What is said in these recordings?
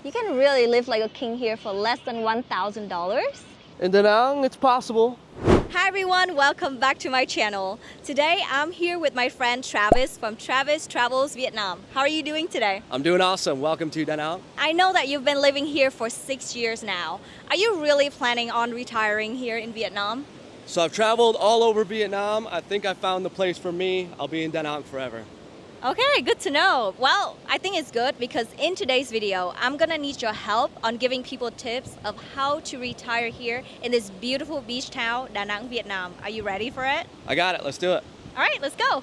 You can really live like a king here for less than $1,000. In Da Nang, it's possible. Hi everyone, welcome back to my channel. Today I'm here with my friend Travis from Travis Travels Vietnam. How are you doing today? I'm doing awesome. Welcome to Da Nang. I know that you've been living here for 6 years now. Are you really planning on retiring here in Vietnam? So I've traveled all over Vietnam. I think I found the place for me. I'll be in Da Nang forever. Okay, good to know. Well, I think it's good because in today's video, I'm gonna need your help on giving people tips of how to retire here in this beautiful beach town, Da Nang, Vietnam. Are you ready for it? I got it. Let's do it. All right, let's go.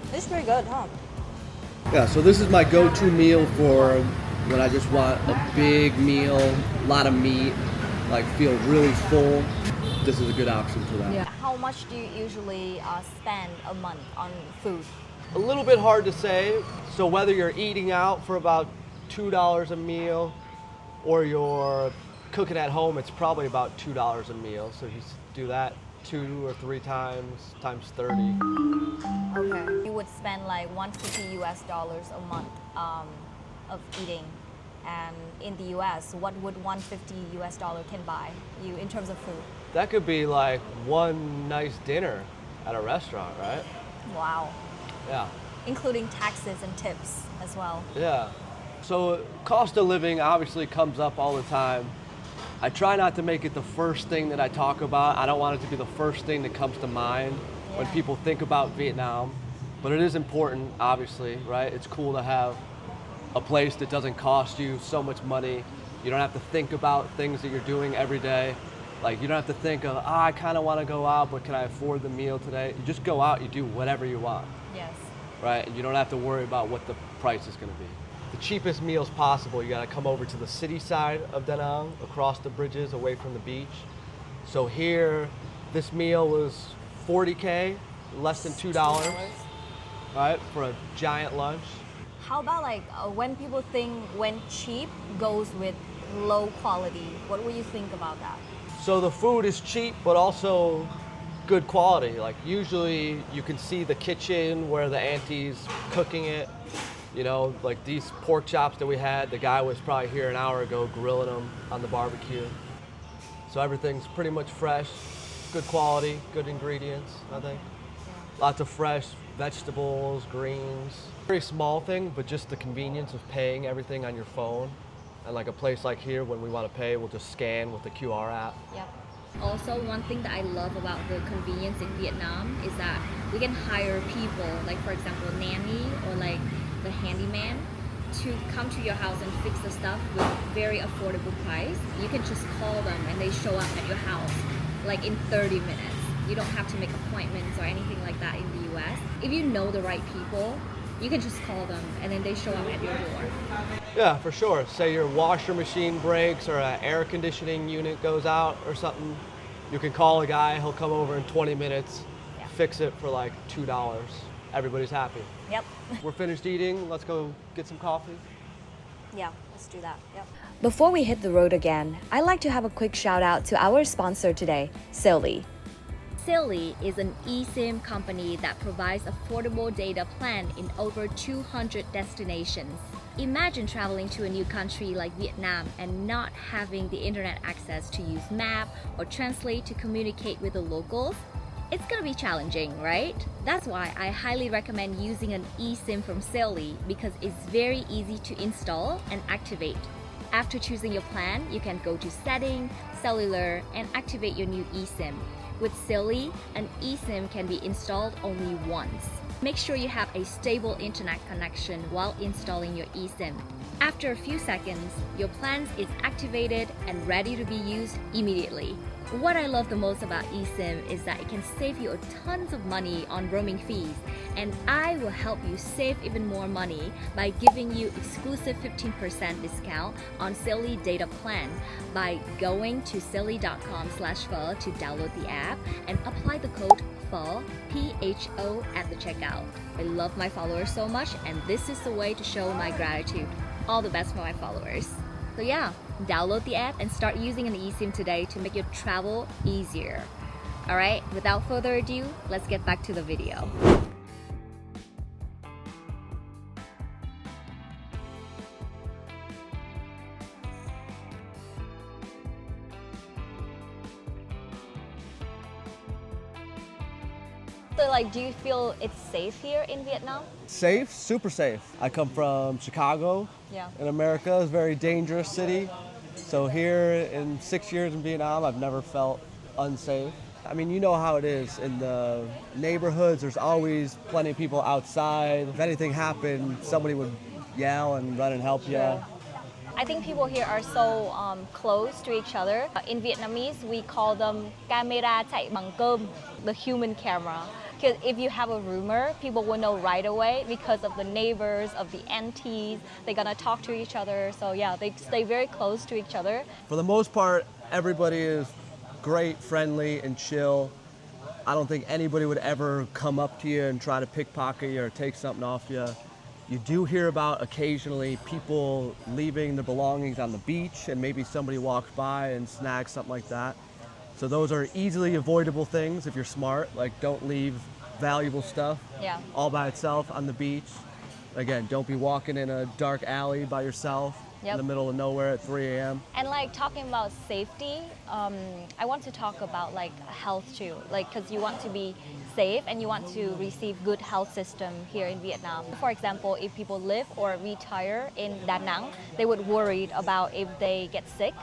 This is pretty good, huh? Yeah, so this is my go-to meal for when I just want a big meal, a lot of meat, like feel really full. This is a good option for that. Yeah. How much do you usually spend a month on food? A little bit hard to say. So whether you're eating out for about $2 a meal or you're cooking at home, it's probably about $2 a meal. So you do that 2 or 3 times 30. Okay. You would spend like $150 a month of eating. And in the US, what would $150 can buy you in terms of food? That could be like one nice dinner at a restaurant, right? Wow. Yeah. Including taxes and tips as well. Yeah. So cost of living obviously comes up all the time. I try not to make it the first thing that I talk about. I don't want it to be the first thing that comes to mind when people think about Vietnam. But it is important, obviously, right? It's cool to have a place that doesn't cost you so much money. You don't have to think about things that you're doing every day. Like you don't have to think of, I kind of want to go out, but can I afford the meal today? You just go out, you do whatever you want. Yes. Right? And you don't have to worry about what the price is going to be. The cheapest meals possible, you got to come over to the city side of Da Nang, across the bridges, away from the beach. So here, this meal was $40K, less than $2, right, for a giant lunch. How about like when people think when cheap goes with low quality, what would you think about that? So the food is cheap, but also good quality. Like usually you can see the kitchen where the auntie's cooking it. You know, like these pork chops that we had, the guy was probably here an hour ago grilling them on the barbecue. So everything's pretty much fresh, good quality, good ingredients, I think. Lots of fresh vegetables, greens. Very small thing, but just the convenience of paying everything on your phone. And like a place like here, when we want to pay, we'll just scan with the QR app. Yep. Also, one thing that I love about the convenience in Vietnam is that we can hire people, like for example, nanny or like the handyman, to come to your house and fix the stuff with very affordable price. You can just call them and they show up at your house like in 30 minutes. You don't have to make appointments or anything like that in the US. If you know the right people, you can just call them and then they show up at your door. Yeah, for sure. Say your washer machine breaks or an air conditioning unit goes out or something, you can call a guy, he'll come over in 20 minutes, fix it for like $2. Everybody's happy. Yep. We're finished eating, let's go get some coffee. Yeah, let's do that. Yep. Before we hit the road again, I'd like to have a quick shout out to our sponsor today, Silly. Silly is an eSIM company that provides affordable data plan in over 200 destinations. Imagine traveling to a new country like Vietnam and not having the internet access to use map or translate to communicate with the locals. It's gonna be challenging, right? That's why I highly recommend using an eSIM from Silly because it's very easy to install and activate. After choosing your plan, you can go to Setting, Cellular, and activate your new eSIM. With Silly, an eSIM can be installed only once. Make sure you have a stable internet connection while installing your eSIM. After a few seconds, your plan is activated and ready to be used immediately. What I love the most about eSIM is that it can save you tons of money on roaming fees, and I will help you save even more money by giving you exclusive 15% discount on Silly data plan by going to silly.com/pho to download the app and apply the code PHO, PHO at the checkout. I love my followers so much, and this is the way to show my gratitude. All the best for my followers. So yeah, download the app and start using an eSIM today to make your travel easier. All right, without further ado, let's get back to the video. So like, do you feel it's safe here in Vietnam? Safe, super safe. I come from Chicago Yeah. in America. It's a very dangerous city. So here in 6 years in Vietnam, I've never felt unsafe. I mean, you know how it is in the neighborhoods. There's always plenty of people outside. If anything happened, somebody would yell and run and help you. I think people here are so close to each other. In Vietnamese, we call them camera chạy bằng cơm, the human camera. Because if you have a rumor, people will know right away because of the neighbors, of the aunties. They're gonna talk to each other. So yeah, they stay very close to each other. For the most part, everybody is great, friendly, and chill. I don't think anybody would ever come up to you and try to pickpocket you or take something off you. You do hear about occasionally people leaving their belongings on the beach and maybe somebody walks by and snags something like that. So those are easily avoidable things if you're smart, like don't leave valuable stuff all by itself on the beach. Again, don't be walking in a dark alley by yourself in the middle of nowhere at 3 a.m. And like talking about safety, I want to talk about like health too, like because you want to be safe and you want to receive good health system here in Vietnam. For example, if people live or retire in Da Nang, they would worried about if they get sick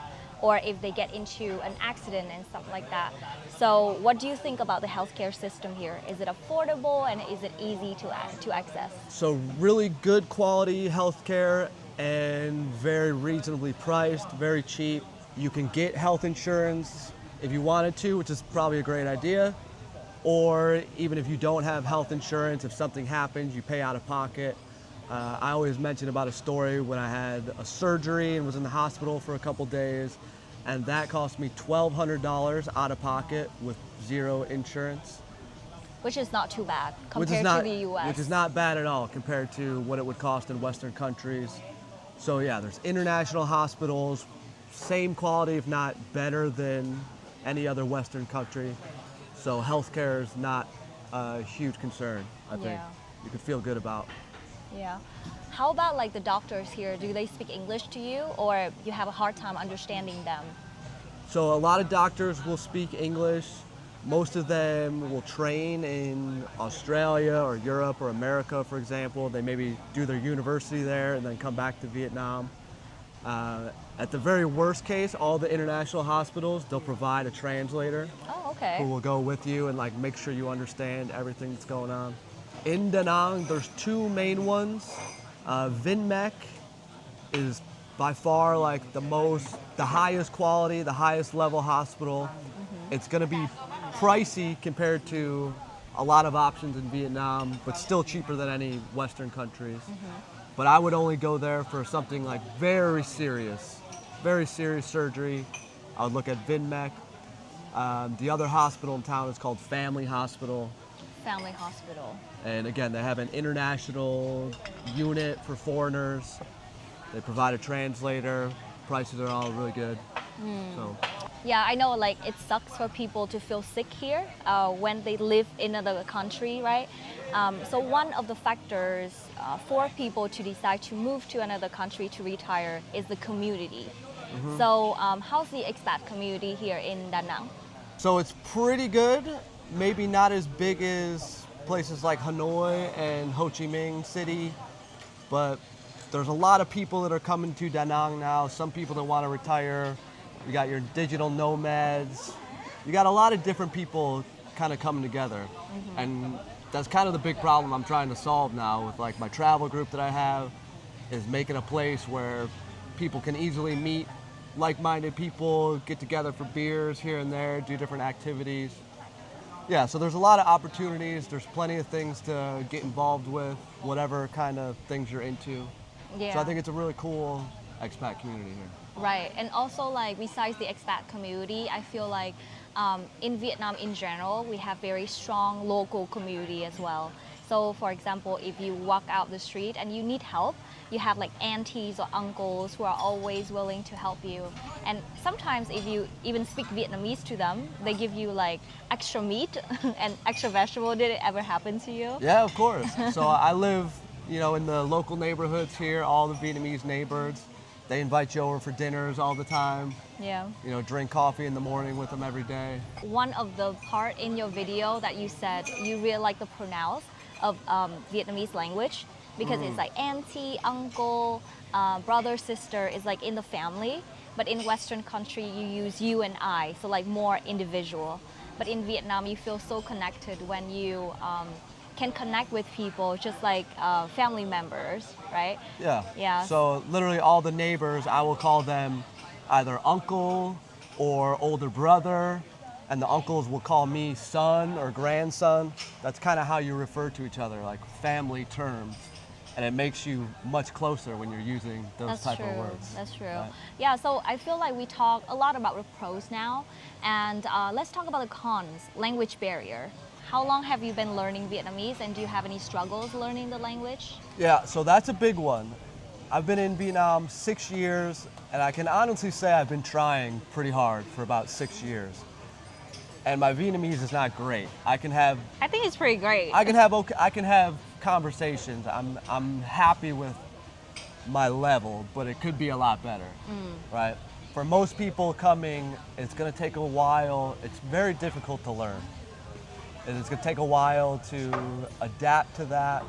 or if they get into an accident and stuff like that. So what do you think about the healthcare system here? Is it affordable and is it easy to access? So really good quality healthcare and very reasonably priced, very cheap. You can get health insurance if you wanted to, which is probably a great idea. Or even if you don't have health insurance, if something happens, you pay out of pocket. I always mention about a story when I had a surgery and was in the hospital for a couple days, and that cost me $1,200 out of pocket with zero insurance. Which is not too bad compared to the US. Which is not bad at all compared to what it would cost in Western countries. So yeah, there's international hospitals, same quality if not better than any other Western country. So healthcare is not a huge concern, I think. You could feel good about. Yeah. How about like the doctors here? Do they speak English to you or you have a hard time understanding them? So a lot of doctors will speak English. Most of them will train in Australia or Europe or America, for example. They maybe do their university there and then come back to Vietnam. At the very worst case, all the international hospitals, they'll provide a translator who will go with you and like make sure you understand everything that's going on. In Da Nang, there's two main ones. Vinmec is by far like the highest quality, the highest level hospital. It's gonna be pricey compared to a lot of options in Vietnam, but still cheaper than any Western countries. But I would only go there for something like very serious surgery. I would look at Vinmec. The other hospital in town is called Family Hospital. Family Hospital. And again, they have an international unit for foreigners. They provide a translator. Prices are all really good. So. Yeah, I know like it sucks for people to feel sick here when they live in another country, right? So one of the factors for people to decide to move to another country to retire is the community. So how's the expat community here in Da Nang? So it's pretty good. Maybe not as big as places like Hanoi and Ho Chi Minh City, but there's a lot of people that are coming to Da Nang now. Some people that want to retire. You got your digital nomads. You got a lot of different people kind of coming together. And that's kind of the big problem I'm trying to solve now with like my travel group that I have, is making a place where people can easily meet like-minded people, get together for beers here and there, do different activities. Yeah, so there's a lot of opportunities. There's plenty of things to get involved with, whatever kind of things you're into. Yeah. So I think it's a really cool expat community here. Right, and also like besides the expat community, I feel like in Vietnam in general, we have very strong local community as well. So for example, if you walk out the street and you need help, you have like aunties or uncles who are always willing to help you. And sometimes if you even speak Vietnamese to them, they give you like extra meat and extra vegetable. Did it ever happen to you? Yeah, of course. So I live, in the local neighborhoods here, all the Vietnamese neighbors. They invite you over for dinners all the time. Yeah. Drink coffee in the morning with them every day. One of the part in your video that you said you really like the pronounce of Vietnamese language because it's like auntie, uncle, brother, sister is like in the family. But in Western country, you use you and I, so like more individual. But in Vietnam, you feel so connected when you can connect with people just like family members, right? Yeah. Yeah. So literally all the neighbors, I will call them either uncle or older brother, and the uncles will call me son or grandson. That's kind of how you refer to each other, like family terms. And it makes you much closer when you're using those type of words. That's true. Right? Yeah, so I feel like we talk a lot about the pros now, and let's talk about the cons, language barrier. How long have you been learning Vietnamese, and do you have any struggles learning the language? Yeah, so that's a big one. I've been in Vietnam 6 years, and I can honestly say I've been trying pretty hard for about 6 years. And my Vietnamese is not great. I think it's pretty great. can have conversations. I'm happy with my level, but it could be a lot better, right? For most people coming, it's going to take a while. It's very difficult to learn. And it's going to take a while to adapt to that.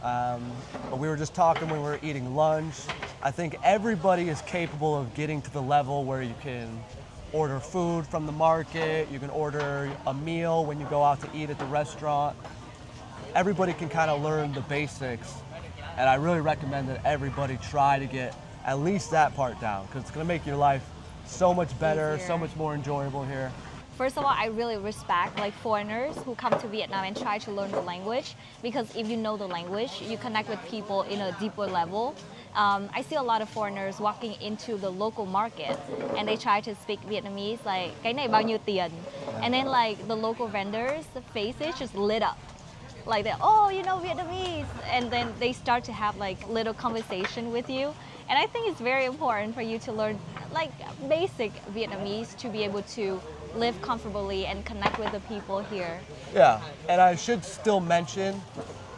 But we were just talking when we were eating lunch. I think everybody is capable of getting to the level where you can order food from the market, you can order a meal when you go out to eat at the restaurant. Everybody can kind of learn the basics, and I really recommend that everybody try to get at least that part down, because it's going to make your life so much better, Easier. so much more enjoyable here. First of all, I really respect like foreigners who come to Vietnam and try to learn the language, because if you know the language, you connect with people in a deeper level. I see a lot of foreigners walking into the local market and they try to speak Vietnamese like cái này bao nhiêu tiền, and then like the local vendors, the faces just lit up. Like that, oh, you know Vietnamese, and then they start to have like little conversation with you. And I think it's very important for you to learn like basic Vietnamese to be able to live comfortably and connect with the people here. Yeah, and I should still mention,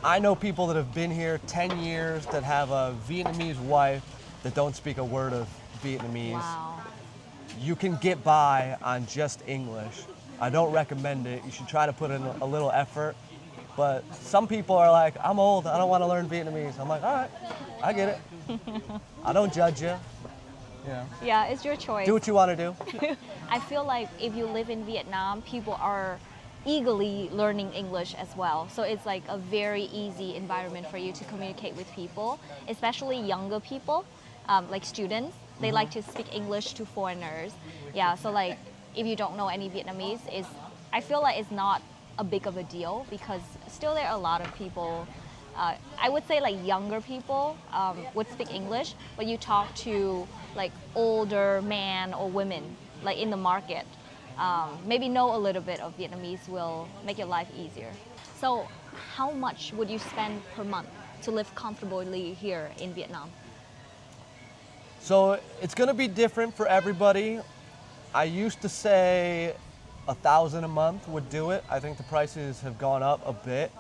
I know people that have been here 10 years that have a Vietnamese wife that don't speak a word of Vietnamese. Wow. You can get by on just English. I don't recommend it. You should try to put in a little effort. But some people are like, I'm old, I don't want to learn Vietnamese. I'm like, all right, I get it. I don't judge you. Yeah, it's your choice. Do what you want to do. I feel like if you live in Vietnam, people are eagerly learning English as well. So it's like a very easy environment for you to communicate with people, especially younger people, like students. They like to speak English to foreigners. Yeah, so like if you don't know any Vietnamese, I feel like it's not a big of a deal, because still there are a lot of people, I would say like younger people would speak English, but you talk to like older man or women like in the market, maybe know a little bit of Vietnamese will make your life easier. So how much would you spend per month to live comfortably here in Vietnam? So it's going to be different for everybody. I used to say 1,000 a month would do it. I think the prices have gone up a bit.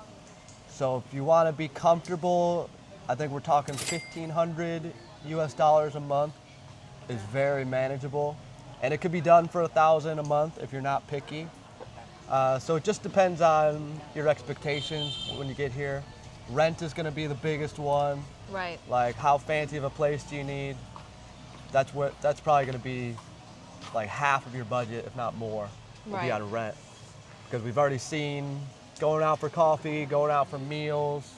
So if you want to be comfortable, I think we're talking $1,500 US a month is very manageable. And it could be done for 1,000 a month if you're not picky. So it just depends on your expectations when you get here. Rent is going to be the biggest one. Right. Like, how fancy of a place do you need? That's probably going to be like half of your budget, if not more, will be Right. on rent. Because we've already seen going out for coffee, going out for meals,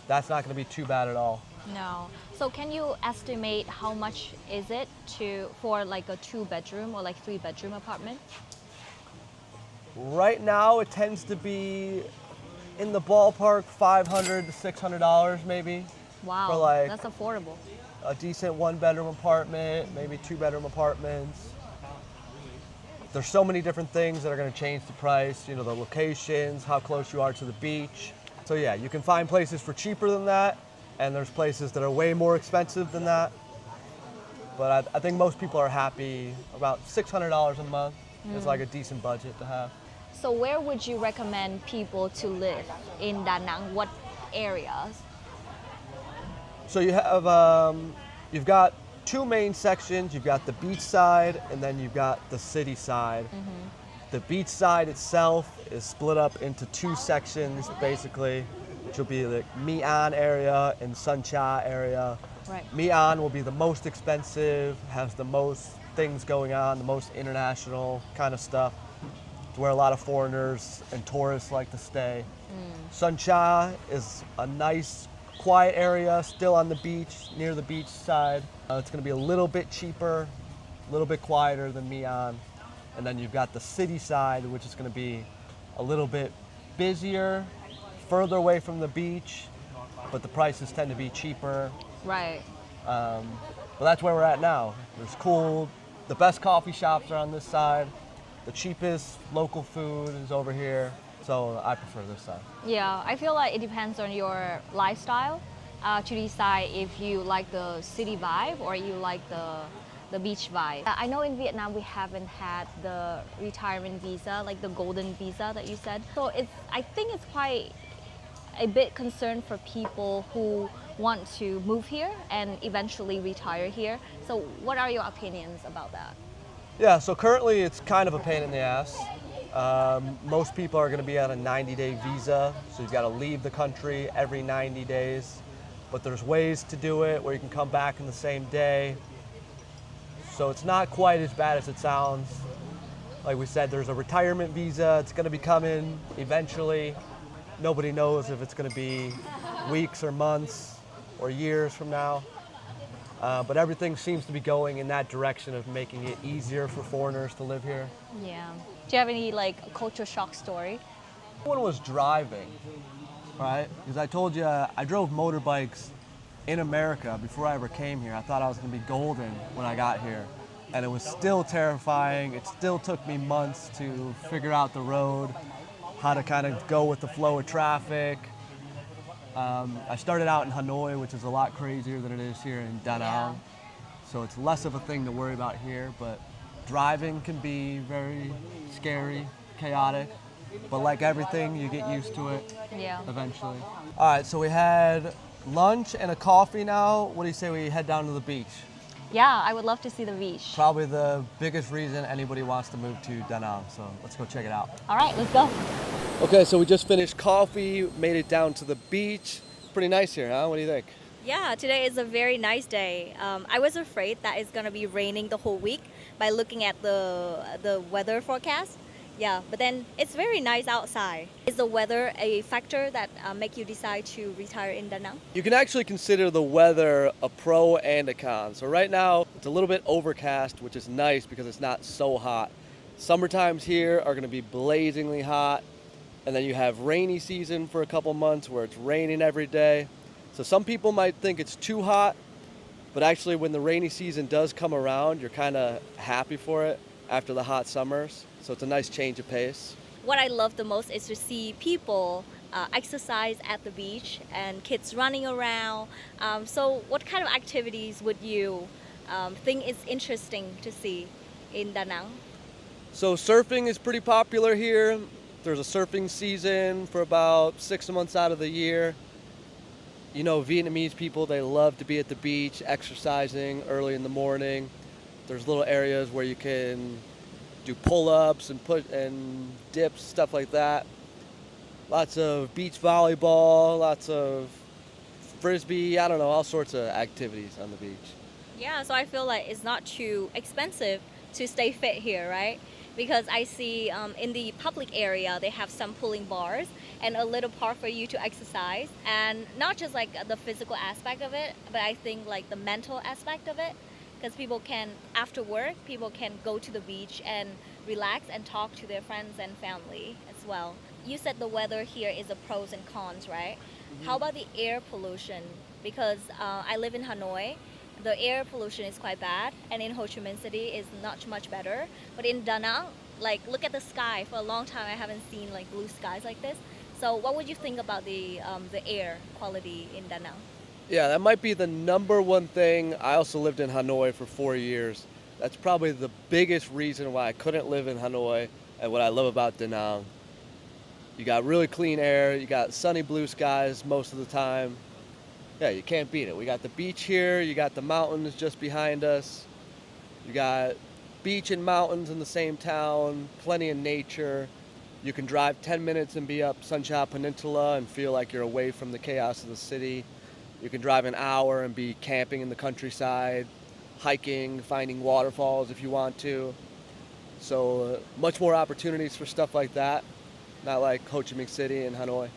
that's not going to be too bad at all. No. So can you estimate how much is it for like a 2-bedroom or like 3-bedroom apartment? Right now, it tends to be in the ballpark $500 to $600 maybe. Wow, For like that's affordable. a decent 1-bedroom apartment, maybe 2-bedroom apartments. There's so many different things that are going to change the price. You know, the locations, how close you are to the beach. So yeah, you can find places for cheaper than that, and there's places that are way more expensive than that. But I think most people are happy. About $600 a month is like a decent budget to have. So where would you recommend people to live in Da Nang? What areas? So you've got two main sections. You've got the beach side, and then you've got the city side. The beach side itself is split up into two sections, basically, which will be the Mi An area and Sun Cha area. Right. Mi An will be the most expensive, has the most things going on, the most international kind of stuff. It's where a lot of foreigners and tourists like to stay. Sun Cha is a nice, quiet area, still on the beach, near the beach side. It's going to be a little bit cheaper, a little bit quieter than Mi An. And then you've got the city side, which is going to be a little bit busier, further away from the beach, but the prices tend to be cheaper. Right. But that's where we're at now. The best coffee shops are on this side. The cheapest local food is over here. So I prefer this side. Yeah, I feel like it depends on your lifestyle to decide if you like the city vibe or you like the beach vibe. I know in Vietnam we haven't had the retirement visa, like the golden visa that you said. So I think it's quite a bit concern for people who want to move here and eventually retire here. So what are your opinions about that? Yeah, so currently it's kind of a pain in the ass. Most people are going to be on a 90-day visa, so you've got to leave the country every 90 days. But there's ways to do it where you can come back in the same day. So it's not quite as bad as it sounds. Like we said, there's a retirement visa. It's going to be coming eventually. Nobody knows if it's going to be weeks or months or years from now. But everything seems to be going in that direction of making it easier for foreigners to live here. Yeah. Do you have any like culture shock story? One was driving, right? Because I told you I drove motorbikes in America before I ever came here. I thought I was going to be golden when I got here. And it was still terrifying. It still took me months to figure out the road, how to kind of go with the flow of traffic. I started out in Hanoi, which is a lot crazier than it is here in Da Nang. So it's less of a thing to worry about here, but driving can be very scary, chaotic. But like everything, you get used to it eventually. All right, so we had lunch and a coffee now. What do you say we head down to the beach? Yeah, I would love to see the beach. Probably the biggest reason anybody wants to move to Da Nang, so let's go check it out. All right, let's go. Okay, so we just finished coffee, made it down to the beach. Pretty nice here, huh? What do you think? Yeah, today is a very nice day. I was afraid that it's gonna be raining the whole week by looking at the weather forecast. Yeah, but then it's very nice outside. Is the weather a factor that make you decide to retire in Da Nang? You can actually consider the weather a pro and a con. So right now, it's a little bit overcast, which is nice because it's not so hot. Summer times here are gonna be blazingly hot. And then you have rainy season for a couple months where it's raining every day. So some people might think it's too hot, but actually when the rainy season does come around, you're kind of happy for it after the hot summers. So it's a nice change of pace. What I love the most is to see people exercise at the beach and kids running around. So what kind of activities would you think is interesting to see in Da Nang? So surfing is pretty popular here. There's a surfing season for about 6 months out of the year. You know, Vietnamese people, they love to be at the beach, exercising early in the morning. There's little areas where you can do pull-ups and dips, stuff like that. Lots of beach volleyball, lots of frisbee, I don't know, all sorts of activities on the beach. Yeah, so I feel like it's not too expensive to stay fit here, right? Because I see in the public area, they have some pulling bars and a little park for you to exercise. And not just like the physical aspect of it, but I think like the mental aspect of it. Because people can, after work, people can go to the beach and relax and talk to their friends and family as well. You said the weather here is a pros and cons, right? Mm-hmm. How about the air pollution? Because I live in Hanoi. The air pollution is quite bad, and in Ho Chi Minh City is not much better. But in Da Nang, like look at the sky. For a long time, I haven't seen like blue skies like this. So what would you think about the air quality in Da Nang? Yeah, that might be the number one thing. I also lived in Hanoi for 4 years. That's probably the biggest reason why I couldn't live in Hanoi and what I love about Da Nang. You got really clean air, you got sunny blue skies most of the time. Yeah, you can't beat it. We got the beach here, you got the mountains just behind us. You got beach and mountains in the same town, plenty of nature. You can drive 10 minutes and be up Sunshine Peninsula and feel like you're away from the chaos of the city. You can drive an hour and be camping in the countryside, hiking, finding waterfalls if you want to. So much more opportunities for stuff like that, not like Ho Chi Minh City and Hanoi.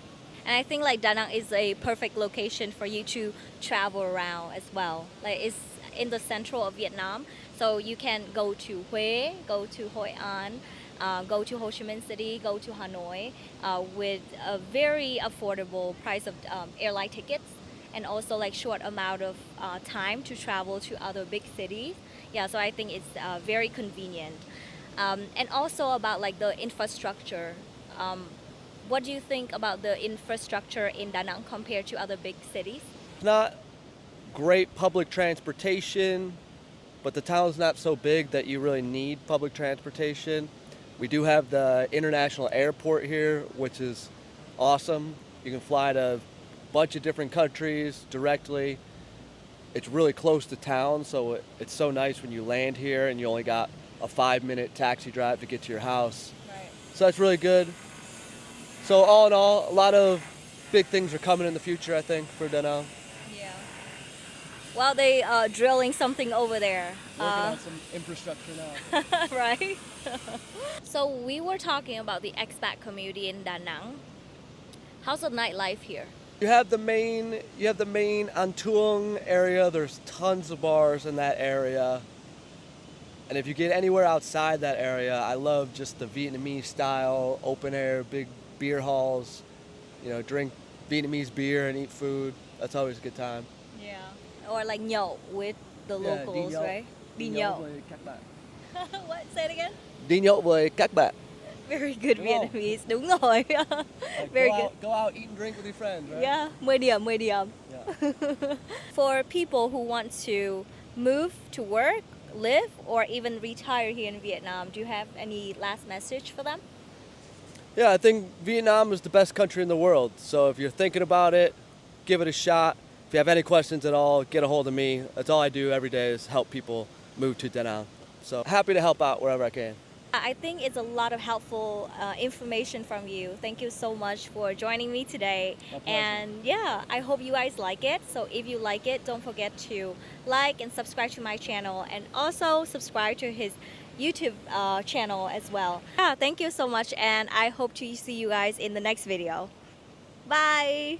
And I think like Da Nang is a perfect location for you to travel around as well. Like it's in the central of Vietnam, so you can go to Hue, go to Hoi An, go to Ho Chi Minh City, go to Hanoi with a very affordable price of airline tickets, and also like short amount of time to travel to other big cities. Yeah, so I think it's very convenient. And also about like the infrastructure. What do you think about the infrastructure in Da Nang compared to other big cities? It's not great public transportation, but the town's not so big that you really need public transportation. We do have the international airport here, which is awesome. You can fly to a bunch of different countries directly. It's really close to town, so it's so nice when you land here and you only got a 5-minute taxi drive to get to your house. Right. So that's really good. So all in all, a lot of big things are coming in the future, I think, for Da Nang. Yeah. Well, they are drilling something over there. Working on some infrastructure now. Right? So we were talking about the expat community in Da Nang. How's the nightlife here? You have the main An Tuong area. There's tons of bars in that area. And if you get anywhere outside that area, I love just the Vietnamese style, open air, big beer halls. You know, drink Vietnamese beer and eat food. That's always a good time. Yeah. Or like nhậu with the locals, right? Đi nhậu. What? Say it again? Đi nhậu với các bạn. Very good Đúng không? Vietnamese. Đúng rồi. Very good. Go out, eat and drink with your friends, right? Yeah, 10 điểm, 10 điểm. Yeah. For people who want to move to work, live, or even retire here in Vietnam, do you have any last message for them? Yeah, I think Vietnam is the best country in the world. So if you're thinking about it, give it a shot. If you have any questions at all, get a hold of me. That's all I do every day is help people move to Da Nang. So happy to help out wherever I can. I think it's a lot of helpful information from you. Thank you so much for joining me today. My pleasure. And yeah, I hope you guys like it. So if you like it, don't forget to like and subscribe to my channel, and also subscribe to his YouTube channel as well. Yeah, thank you so much, and I hope to see you guys in the next video. Bye!